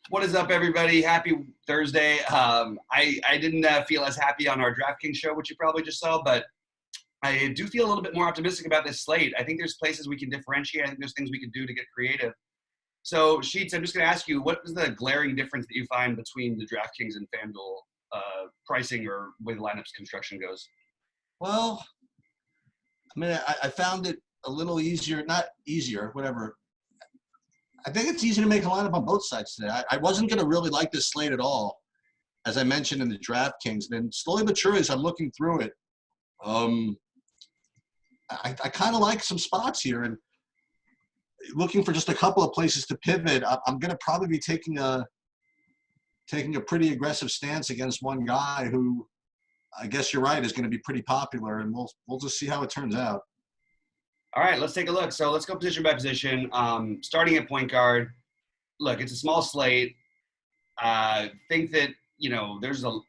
What is up, everybody? Happy Thursday. I didn't feel as happy on our DraftKings show, which you probably just saw, but I do feel a little bit more optimistic about this slate. I think there's places we can differentiate. I think there's things we can do to get creative. So, Sheets, I'm just going to ask you, what is the glaring difference that you find between the DraftKings and Fanduel pricing or way the lineups construction goes? Well, I mean, I found it a little easier, not easier, whatever. I think it's easy to make a lineup on both sides today. I wasn't going to really like this slate at all, as I mentioned in the DraftKings. Then slowly but surely, as I'm looking through it, I kind of like some spots here. And looking for just a couple of places to pivot, I'm going to probably be taking a pretty aggressive stance against one guy who, I guess you're right, is going to be pretty popular, and we'll just see how it turns out. All right, let's take a look. So let's go position by position. Starting at point guard. Look, it's a small slate. Think that,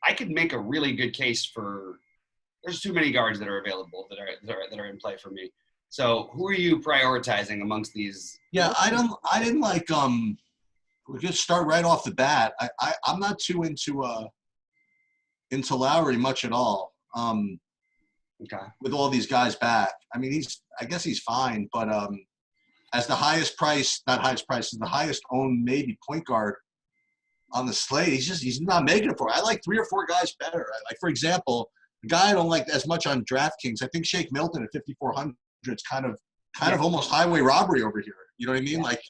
I could make a really good case for. There's too many guards that are available that are in play for me. So who are you prioritizing amongst these? Yeah, I didn't like. We just start right off the bat. I'm not too into Lowry much at all. Okay. With all these guys back, I mean, I guess he's fine, but as the highest price, not highest price, as the highest owned maybe point guard on the slate, he's not making it for it. I like 3 or 4 guys better. Like, for example, the guy I don't like as much on DraftKings, I think Shake Milton at 5,400 is kind of almost highway robbery over here. You know what I mean? Yeah. Like,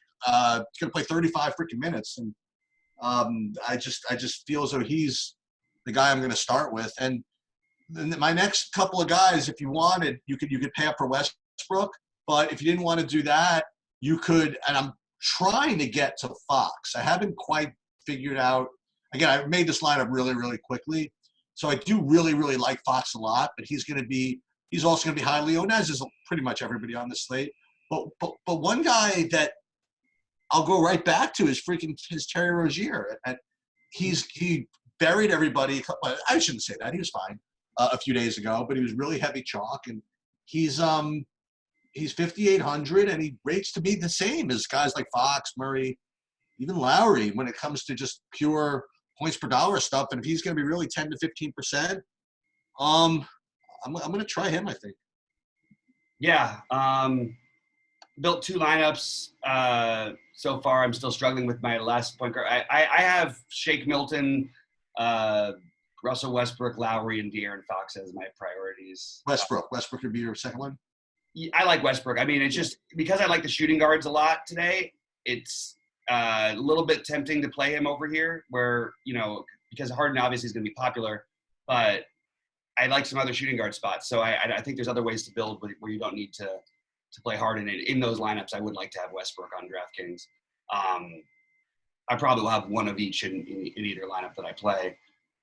he's gonna play 35 freaking minutes, and I just feel as though he's the guy I'm gonna start with. And then my next couple of guys, if you wanted, you could pay up for Westbrook. But if you didn't want to do that, you could. And I'm trying to get to Fox. I haven't quite figured out. Again, I made this lineup really, really quickly, so I do really, really like Fox a lot. But he's also going to be highly owned, as is pretty much everybody on the slate. But one guy that I'll go right back to is Terry Rozier. And he buried everybody. I shouldn't say that. He was fine a few days ago, but he was really heavy chalk, and he's 5,800, and he rates to be the same as guys like Fox, Murray, even Lowry when it comes to just pure points per dollar stuff. And if he's going to be really 10 to 15%, I'm going to try him, I think. Yeah. Built 2 lineups so far. I'm still struggling with my last point guard. I have Shake Milton, Russell Westbrook, Lowry, and De'Aaron Fox as my priorities. Westbrook would be your second one? I like Westbrook. I mean, it's just because I like the shooting guards a lot today, it's a little bit tempting to play him over here where, because Harden obviously is going to be popular, but I like some other shooting guard spots. So I think there's other ways to build where you don't need to play Harden. In those lineups, I would like to have Westbrook on DraftKings. I probably will have one of each in either lineup that I play.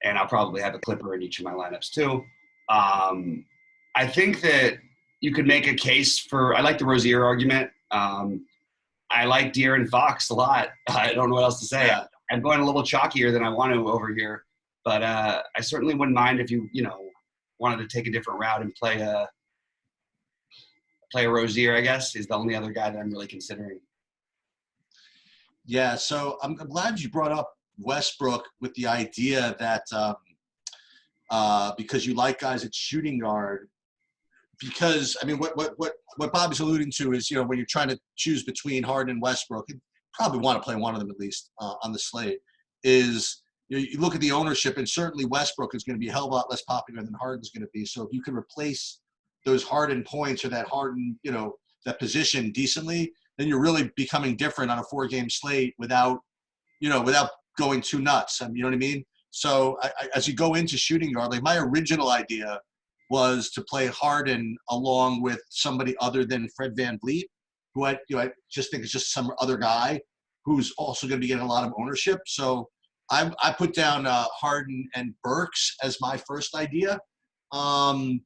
And I'll probably have a Clipper in each of my lineups too. I think that you could make a case for – I like the Rozier argument. I like De'Aaron Fox a lot. I don't know what else to say. Yeah. I'm going a little chalkier than I want to over here. But I certainly wouldn't mind if you wanted to take a different route and play a Rozier, I guess, is the only other guy that I'm really considering. Yeah, so I'm glad you brought up Westbrook with the idea that because you like guys at shooting guard, because I mean what Bobby's alluding to is when you're trying to choose between Harden and Westbrook, you probably want to play one of them at least on the slate. Is you look at the ownership, and certainly Westbrook is going to be a hell of a lot less popular than Harden's going to be. So if you can replace those Harden points or that Harden that position decently, then you're really becoming different on a 4-game slate without going too nuts. You know what I mean? So as you go into shooting guard, like my original idea was to play Harden along with somebody other than Fred VanVleet, who I just think is just some other guy who's also going to be getting a lot of ownership. So I put down Harden and Burks as my first idea. And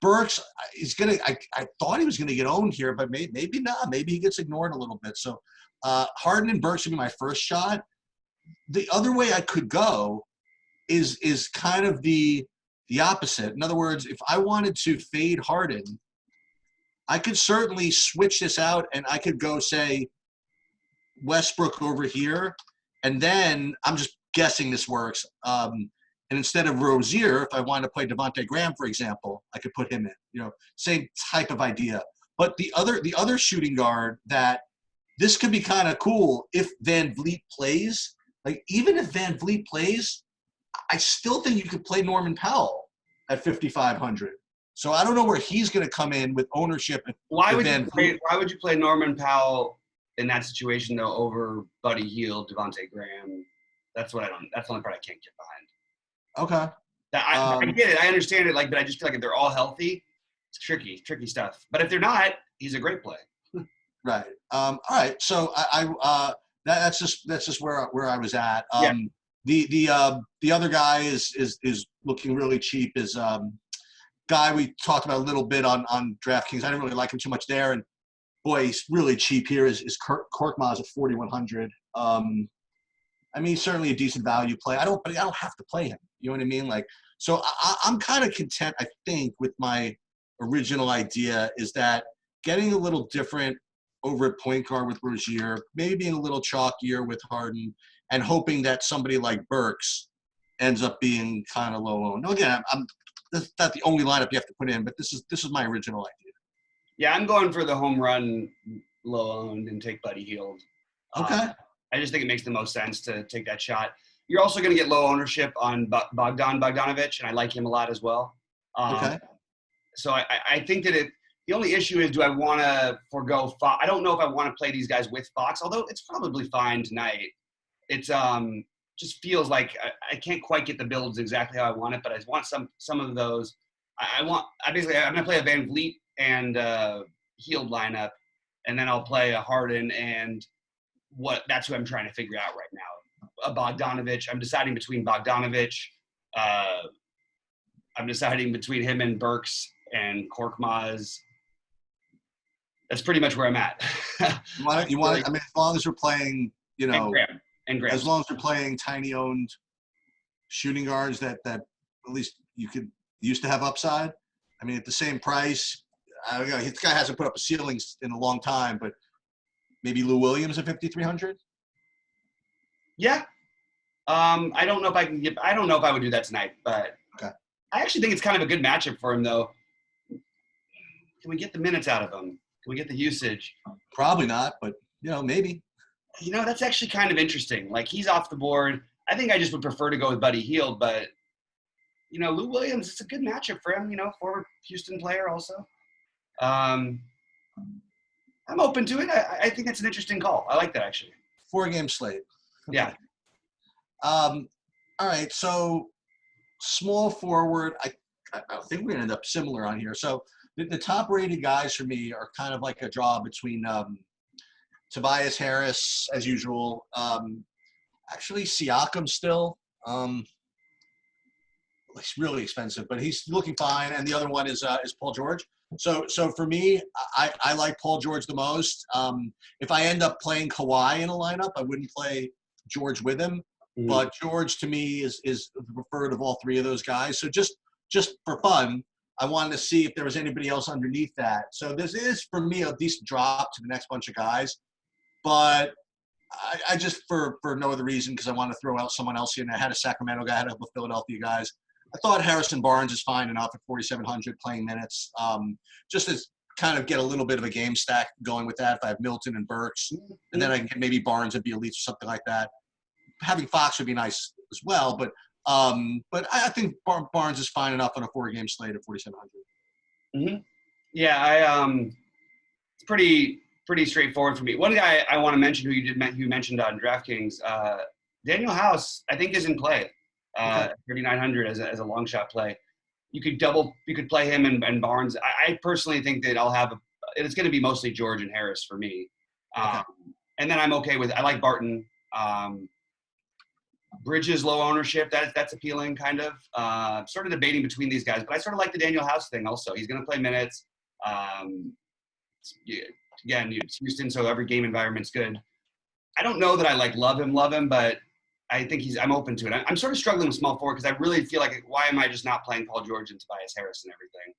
Burks is going to – I thought he was going to get owned here, but maybe not. Maybe he gets ignored a little bit. So Harden and Burks would be my first shot. The other way I could go is kind of the opposite. In other words, if I wanted to fade Harden, I could certainly switch this out, and I could go say Westbrook over here, and then I'm just guessing this works. And instead of Rozier, if I wanted to play Devontae Graham, for example, I could put him in. You know, same type of idea. But the other shooting guard that this could be kind of cool if Van Vliet plays. Like even if Van Vliet plays, I still think you could play Norman Powell at 5,500. So I don't know where he's going to come in with ownership. Why would you play Norman Powell in that situation though over Buddy Hield, Devontae Graham? That's the only part I can't get behind. Okay. I get it. I understand it. Like, but I just feel like if they're all healthy, it's tricky stuff. But if they're not, he's a great play. Right. All right. So that's just where I was at. Yeah. The other guy is looking really cheap. Is guy we talked about a little bit on DraftKings. I didn't really like him too much there, and boy, he's really cheap here. Is Korkmaz at 4,100. I mean, he's certainly a decent value play. I don't have to play him. You know what I mean? Like, so I'm kind of content, I think, with my original idea is that getting a little different over at point guard with Rozier, maybe being a little chalkier with Harden, and hoping that somebody like Burks ends up being kind of low owned. Now, again, that's not the only lineup you have to put in, but this is my original idea. Yeah, I'm going for the home run low owned and take Buddy Hield. Okay. I just think it makes the most sense to take that shot. You're also going to get low ownership on Bogdanovic, and I like him a lot as well. Okay. So I think that the only issue is, do I want to forego Fox? I don't know if I want to play these guys with Fox, although it's probably fine tonight. It's just feels like I can't quite get the builds exactly how I want it, but I want some of those. I'm going to play a Van Vliet and Hield lineup, and then I'll play a Harden and that's who I'm trying to figure out right now. A Bogdanovic. I'm deciding between Bogdanovic. I'm deciding between him and Burks and Korkmaz. That's pretty much where I'm at. you want I mean, as long as we're playing, you know, and Graham. As long as we're playing tiny owned shooting guards that at least you could used to have upside. I mean, at the same price, I don't know. This guy hasn't put up a ceiling in a long time, but maybe Lou Williams at 5,300. Yeah. I don't know if I would do that tonight, but okay. I actually think it's kind of a good matchup for him, though. Can we get the minutes out of him? Can we get the usage? Probably not, but, you know, maybe. You know, that's actually kind of interesting. Like, he's off the board. I think I just would prefer to go with Buddy Hield, but, you know, Lou Williams, it's a good matchup for him, you know, former Houston player also. I'm open to it. I think that's an interesting call. I like that, actually. 4-game slate. Okay. Yeah. All right, so small forward, I think we're going to end up similar on here. So the top-rated guys for me are kind of like a draw between Tobias Harris, as usual. Actually, Siakam still. He's really expensive, but he's looking fine. And the other one is Paul George. So for me, I like Paul George the most. If I end up playing Kawhi in a lineup, I wouldn't play George with him. Mm-hmm. But George, to me, is the preferred of all three of those guys. So just for fun, I wanted to see if there was anybody else underneath that. So this is, for me, a decent drop to the next bunch of guys. But I just, for no other reason, because I want to throw out someone else here. And I had a Sacramento guy, I had a couple of Philadelphia guys. I thought Harrison Barnes is fine enough at 4,700 playing minutes. Just to kind of get a little bit of a game stack going with that. If I have Milton and Burks, and then I can get maybe Barnes at the elite or something like that. Having Fox would be nice as well, but I think Barnes is fine enough on a 4-game slate at 4,700. Mm-hmm. Yeah, it's pretty straightforward for me. One guy I want to mention who you mentioned on DraftKings, Daniel House, I think is in play. 3,900 as a long shot play. You could play him and Barnes. I personally think that it's going to be mostly George and Harris for me. And then I'm okay with, I like Barton. Bridges, low ownership, that's appealing kind of. Sort of debating between these guys, but I sort of like the Daniel House thing also. He's going to play minutes. Again, it's Houston, so every game environment's good. I don't know that I love him, but I think I'm open to it. I'm sort of struggling with small forward because I really feel like, why am I just not playing Paul George and Tobias Harris and everything?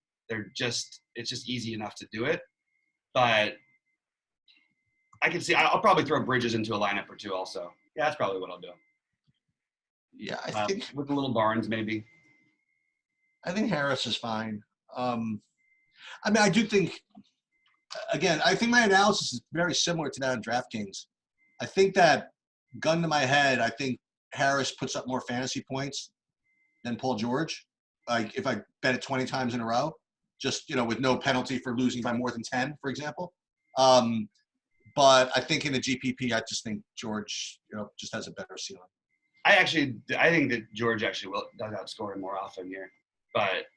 It's just easy enough to do it. But I can see. I'll probably throw Bridges into a lineup or two also. Yeah, that's probably what I'll do. Yeah, I think with a little Barnes maybe. Harris is fine. I mean, I do think, again, I think my analysis is very similar to that on DraftKings. I think that, gun to my head, I think Harris puts up more fantasy points than Paul George. Like if I bet it 20 times in a row, just, with no penalty for losing by more than 10, for example. But I think in the GPP, I just think George, just has a better ceiling. I think that George actually does outscore him more often here, but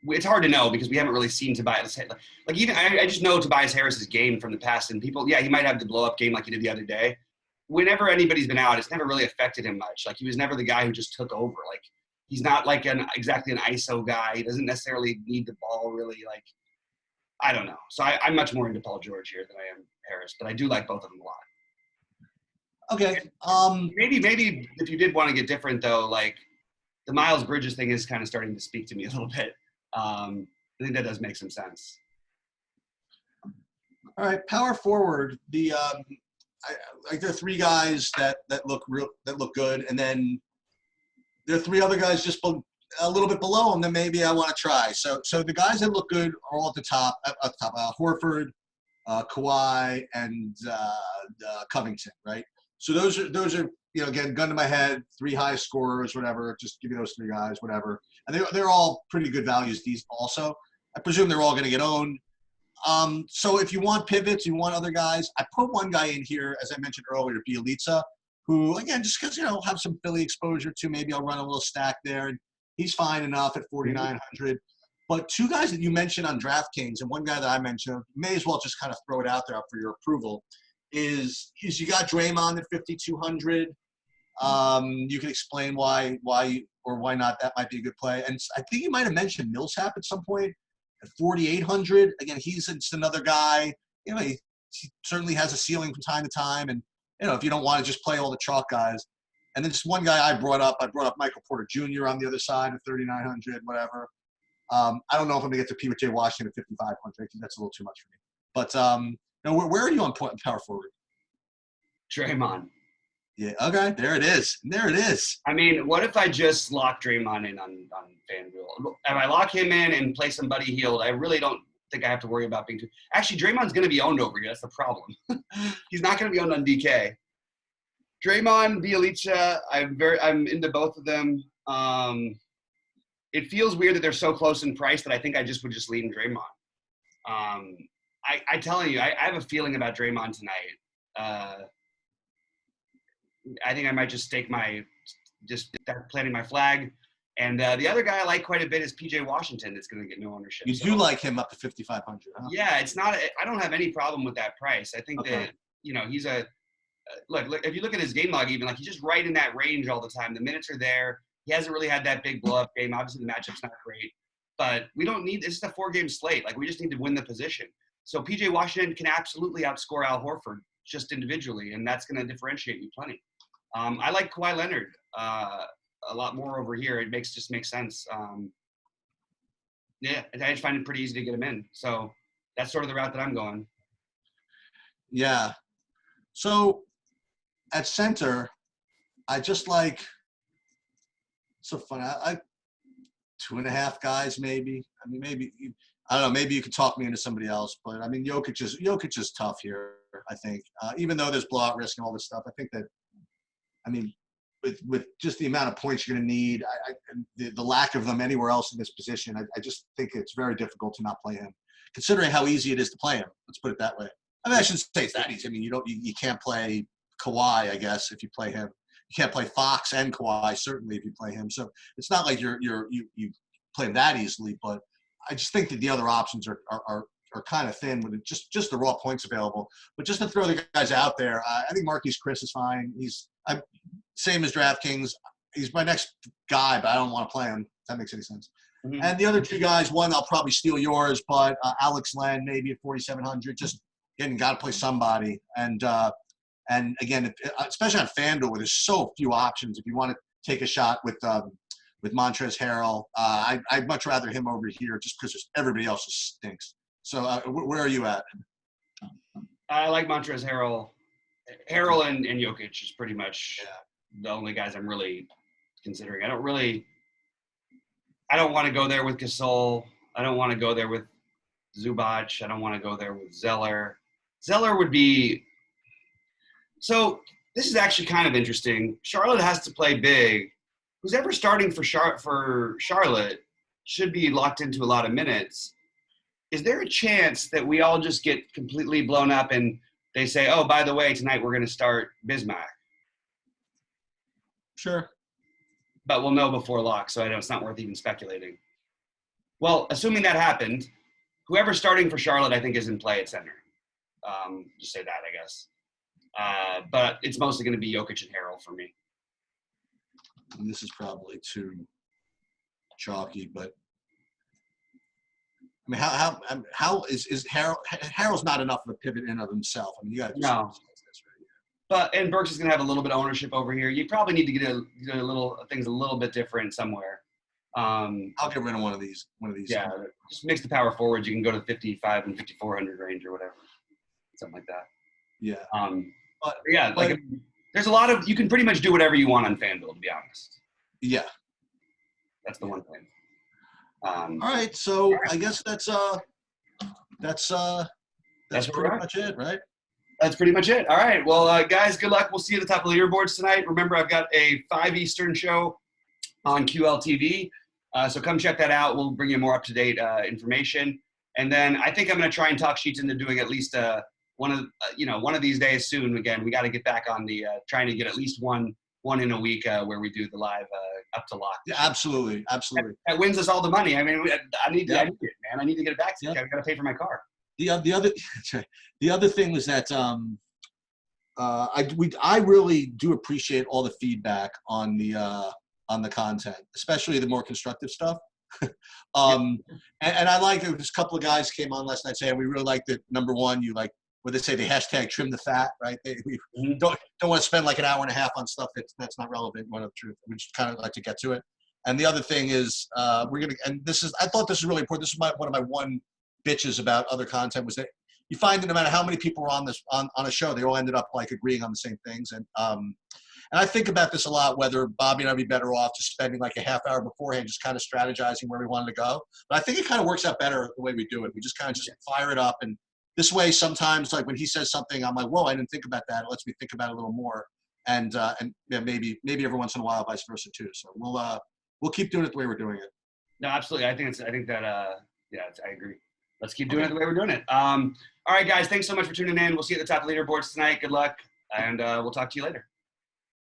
it's hard to know because we haven't really seen Tobias. Like even I just know Tobias Harris's game from the past, and people, he might have the blow up game like he did the other day. Whenever anybody's been out, it's never really affected him much. Like he was never the guy who just took over. Like he's not like exactly an ISO guy. He doesn't necessarily need the ball really. Like I don't know. So I'm much more into Paul George here than I am Harris, but I do like both of them a lot. Okay. Maybe if you did want to get different though, like the Miles Bridges thing is kind of starting to speak to me a little bit. I think that does make some sense. All right, power forward. There are three guys that look good, and then there are three other guys just a little bit below them that maybe I want to try. So the guys that look good are all at the top. Horford, Kawhi, and Covington, right? So those are again, gun to my head, three highest scorers, whatever. Just give me those three guys, whatever. And they're all pretty good values. These also, I presume they're all going to get owned. So if you want pivots, you want other guys, I put one guy in here, as I mentioned earlier, Bielitsa, who, again, just because, have some Philly exposure to, maybe I'll run a little stack there. And he's fine enough at 4,900. But two guys that you mentioned on DraftKings, and one guy that I mentioned, may as well just kind of throw it out there for your approval, is you got Draymond at 5,200. You can explain why or why not that might be a good play. And I think you might have mentioned Millsap at some point at 4,800. Again, he's just another guy. He certainly has a ceiling from time to time. And if you don't want to just play all the chalk guys. And then just one guy I brought up Michael Porter Jr. on the other side at 3,900, whatever. I don't know if I'm gonna get to PJ Washington at 5,500. I think that's a little too much for me. But where are you on power forward? Draymond. Yeah, okay, there it is. I mean, what if I just lock Draymond in on FanDuel? If I lock him in and play somebody healed, I really don't think I have to worry about being too. Actually, Draymond's going to be owned over here. That's the problem. He's not going to be owned on DK. Draymond, Bielitsa, I'm into both of them. It feels weird that they're so close in price that I think I would just lean Draymond. I telling you, I have a feeling about Draymond tonight. I think I might just start planting my flag. And the other guy I like quite a bit is PJ Washington. That's going to get no ownership. You do like him up to 5,500, huh? Yeah, it's not. I don't have any problem with that price. I think that he's a look. If you look at his game log, even like he's just right in that range all the time. The minutes are there. He hasn't really had that big blow up game. Obviously, the matchup's not great, but we don't need. This is a 4-game slate. Like we just need to win the position. So PJ Washington can absolutely outscore Al Horford just individually, and that's going to differentiate you plenty. I like Kawhi Leonard a lot more over here. It makes sense. I just find it pretty easy to get him in. So that's sort of the route that I'm going. Yeah. So at center, I just like so fun. I 2.5 guys maybe. I mean, maybe I don't know. Maybe you could talk me into somebody else, but I mean, Jokic is tough here. I think even though there's blowout risk and all this stuff, I think that. I mean, with just the amount of points you're going to need, the lack of them anywhere else in this position, I just think it's very difficult to not play him, considering how easy it is to play him. Let's put it that way. I mean, I shouldn't say it's that easy. I mean, you can't play Kawhi, I guess, if you play him. You can't play Fox and Kawhi, certainly, if you play him. So it's not like you play him that easily. But I just think that the other options are kind of thin with just the raw points available. But just to throw the guys out there, I think Marquise Chris is fine. He's same as DraftKings. He's my next guy, but I don't want to play him. If that makes any sense. Mm-hmm. And the other two guys, one I'll probably steal yours, but Alex Len maybe at 4,700. Just again, got to play somebody. And again, especially on FanDuel, where there's so few options. If you want to take a shot with Montrezl Harrell, I'd much rather him over here just because everybody else just stinks. So where are you at? I like Montrezl Harrell. Harrell and Jokic is pretty much the only guys I'm really considering. I don't want to go there with Gasol. I don't want to go there with Zubac. I don't want to go there with Zeller. Zeller would be – so this is actually kind of interesting. Charlotte has to play big. Who's ever starting for Charlotte should be locked into a lot of minutes. Is there a chance that we all just get completely blown up and they say, oh, by the way, tonight we're going to start Bismack? Sure. But we'll know before lock, so I know it's not worth even speculating. Well, assuming that happened, whoever's starting for Charlotte, I think, is in play at center. Just say that, I guess. But it's mostly going to be Jokic and Harrell for me. And this is probably too chalky, but I mean, how is Harrell's not enough of a pivot in of himself? I mean, you got to do something like this, right? And Burks is going to have a little bit of ownership over here. You probably need to get things a little bit different somewhere. I'll get rid of one of these. Yeah, just mix the power forwards. You can go to 55 and 5400 range or whatever, something like that. Yeah. There's a lot of, you can pretty much do whatever you want on FanDuel, to be honest. Yeah. That's the one thing. All right, so I guess that's pretty much it, right? That's pretty much it. All right. Well, guys, good luck. We'll see you at the top of the leaderboards tonight. Remember, I've got a 5 Eastern show on QLTV. So come check that out. We'll bring you more up-to-date information. And then I think I'm going to try and talk Sheets into doing at least one of these days soon. Again, we got to get back on the trying to get at least one in a week where we do the live up to lock. Yeah, absolutely. That wins us all the money. I mean, I need it, man. I need to get it back to you. I've got to pay for my car. The other thing was that I really do appreciate all the feedback on the content, especially the more constructive stuff. And I like it. Just a couple of guys came on last night saying we really liked it. Number one, you like what they say, the hashtag trim the fat, right? We don't want to spend like an hour and a half on stuff that's not relevant. One of the truth. We just kind of like to get to it. And the other thing is I thought this is really important. This is one of my one bitches about other content was that you find that no matter how many people are on a show, they all ended up like agreeing on the same things. And I think about this a lot, whether Bobby and I'd be better off just spending like a half hour beforehand, just kind of strategizing where we wanted to go. But I think it kind of works out better the way we do it. We just kind of just fire it up. And this way, sometimes like when he says something, I'm like, whoa, I didn't think about that. It lets me think about it a little more. And maybe every once in a while, vice versa too. So we'll keep doing it the way we're doing it. No, absolutely. I agree. Let's keep doing it the way we're doing it. All right, guys, thanks so much for tuning in. We'll see you at the top of the leaderboards tonight. Good luck, and we'll talk to you later.